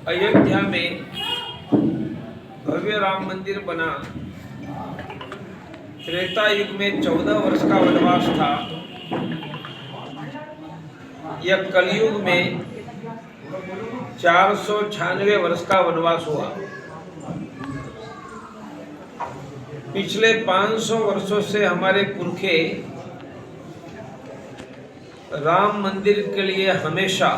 अयोध्या में भव्य राम मंदिर बना। त्रेता युग में 14 वर्ष का वनवास था। यह कलयुग में 496 वर्ष का वनवास हुआ। पिछले 500 वर्षों से हमारे पुरखे राम मंदिर के लिए हमेशा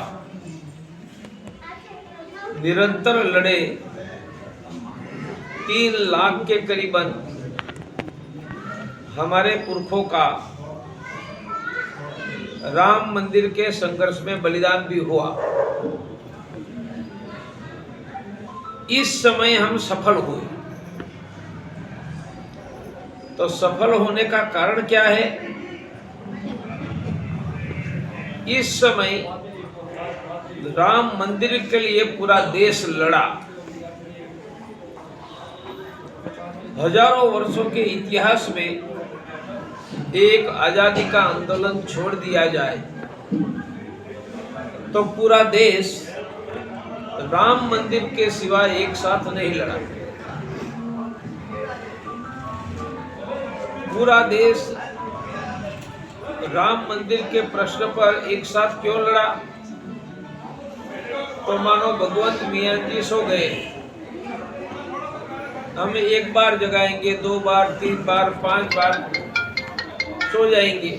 निरंतर लड़े। 3 लाख के करीबन हमारे पुरखों का राम मंदिर के संघर्ष में बलिदान भी हुआ। इस समय हम सफल हुए। तो सफल होने का कारण क्या है? इस समय राम मंदिर के लिए पूरा देश लड़ा। हजारों वर्षों के इतिहास में एक आजादी का आंदोलन छोड़ दिया जाए तो पूरा देश राम मंदिर के सिवा एक साथ नहीं लड़ा। पूरा देश राम मंदिर के प्रश्न पर एक साथ क्यों लड़ा? तो मानो भगवंत मियाँ जी सो गए। हम 1 बार जगाएंगे, 2 बार, 3 बार, 5 बार सो जाएंगे,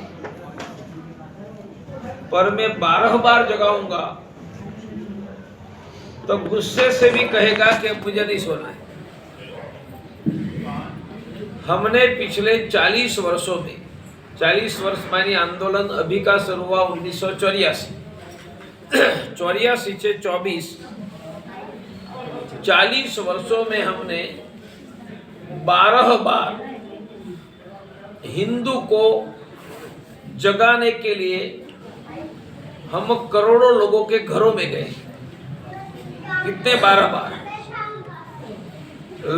पर मैं 12 बार जगाऊंगा तो गुस्से से भी कहेगा कि मुझे नहीं सोना है। हमने पिछले 40 वर्षों में, 40 वर्ष मानी आंदोलन अभी का शुरू हुआ 1984, 84 से 24, 40 वर्षों में हमने 12 बार हिंदू को जगाने के लिए हम करोड़ों लोगों के घरों में गए। कितने 12 बार?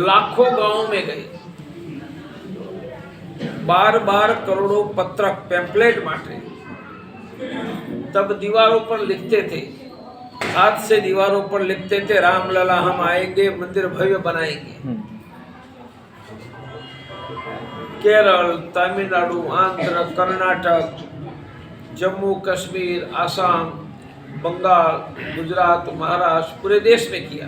लाखों गांवों में गए। बार बार करोड़ों पत्रक पैम्पलेट बांटे। तब दीवारों पर लिखते थे, हाथ से दीवारों पर लिखते थे, रामलला हम आएंगे, मंदिर भव्य बनाएंगे। केरल, तमिलनाडु, आंध्र, कर्नाटक, जम्मू कश्मीर, आसाम, बंगाल, गुजरात, महाराष्ट्र, पूरे देश में किया।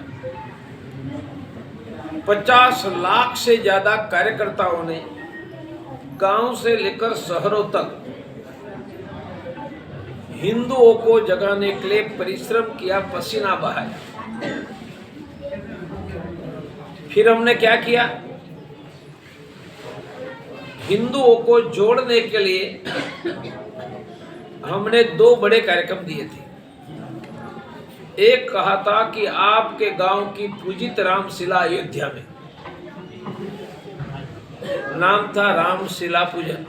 50 लाख से ज्यादा कार्यकर्ताओं ने गांव से लेकर शहरों तक हिंदुओं को जगाने के लिए परिश्रम किया, पसीना बहाया। फिर हमने क्या किया? हिंदुओं को जोड़ने के लिए हमने 2 बड़े कार्यक्रम दिए थे। एक कहा था कि आपके गांव की पूजित रामशिला अयोध्या में, नाम था रामशिला पूजन।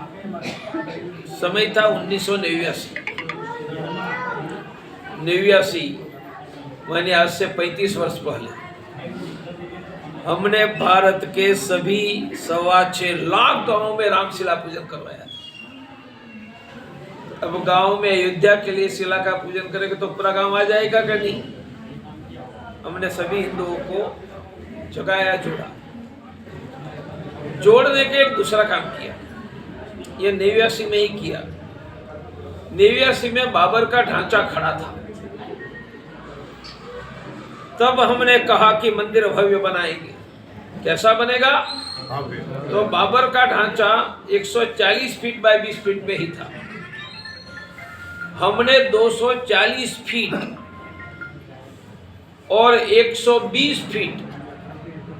समय था 1989 माने आज से 35 वर्ष पहले। हमने भारत के सभी 6.25 लाख गांवों में रामशिला पूजन करवाया था। अब गांव में अयोध्या के लिए शिला का पूजन करेंगे तो पूरा गांव आ जाएगा क्या? नहीं। हमने सभी हिंदुओं को जगाया, जोड़ा। जोड़ने के एक दूसरा काम किया। ये 89 में ही किया। 89 में बाबर का ढांचा खड़ा था। तब हमने कहा कि मंदिर भव्य बनाएंगे। कैसा बनेगा? तो बाबर का ढांचा 140 फीट बाय 20 फीट में ही था। हमने 240 फीट और 120 फीट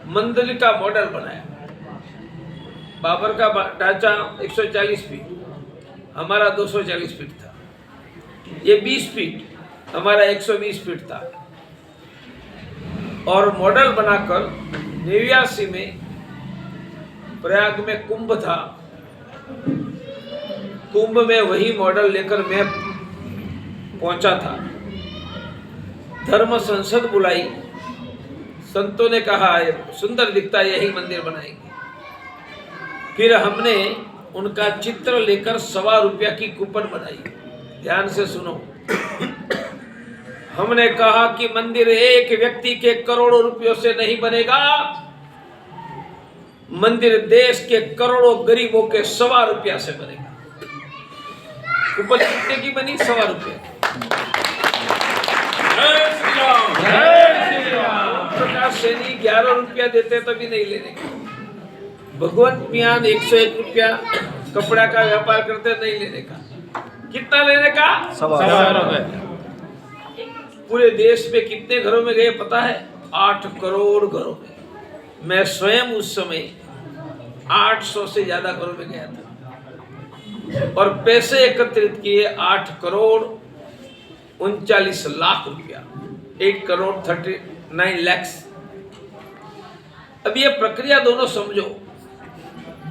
मंदिर का मॉडल बनाया। बाबर का ढांचा 140 फीट, हमारा 240 फीट था। ये 20 फीट, हमारा 120 फीट था। और मॉडल बनाकर 89 में प्रयाग में कुंभ था। कुंभ में वही मॉडल लेकर मैं पहुंचा था। धर्म संसद बुलाई। संतों ने कहा सुंदर दिखता, यही मंदिर बनाएंगे। फिर हमने उनका चित्र लेकर ₹1.25 की कूपन बनाई। ध्यान से सुनो। हमने कहा कि मंदिर एक व्यक्ति के करोड़ों रुपयों से नहीं बनेगा, मंदिर देश के करोड़ों गरीबों के ₹1.25 से बनेगा। उपज कितने की बनी? ₹1.25। प्रकाश सैनी 11 रुपया देते तभी नहीं लेने का। भगवंत मियान 101 रुपया कपड़ा का व्यापार करते नहीं लेने का। कितना लेने का? ₹1.25। पूरे देश में कितने घरों में गए पता है? 8 करोड़ घरों में। मैं स्वयं उस समय 800 से ज्यादा घरों में गया था और पैसे एकत्रित किए 8 करोड़ 39 लाख रुपया, 8 करोड़ 39 lakhs। अब ये प्रक्रिया दोनों समझो,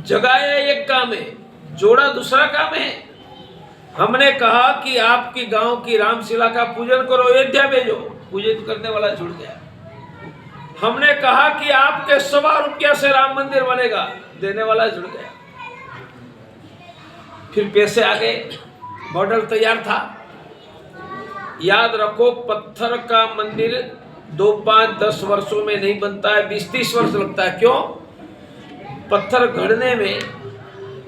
जगाया एक काम है, जोड़ा दूसरा काम है। हमने कहा कि आपकी गांव की रामशिला का पूजन करो, अयोध्या भेजो, पूजन करने वाला जुड़ गया। हमने कहा कि आपके ₹1.25 से राम मंदिर बनेगा, देने वाला जुड़ गया। फिर पैसे आ गए, मॉडल तैयार था। याद रखो, पत्थर का मंदिर 2, 5, 10 वर्षों में नहीं बनता है, 20-30 वर्ष लगता है। क्यों? पत्थर गढ़ने में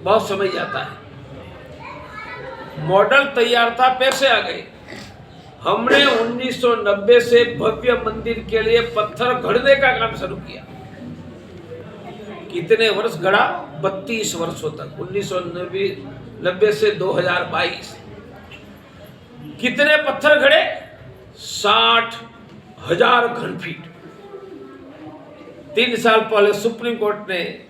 बहुत समय जाता है। मॉडल तैयार था, पैसे आ गए। हमने 1990 से भव्य मंदिर के लिए पत्थर गढ़ने का काम शुरू किया। कितने वर्ष गढ़ा? 32 वर्षों तक, 1990 से 2022। कितने पत्थर गढ़े? 60,000 घन फीट। 3 साल पहले सुप्रीम कोर्ट ने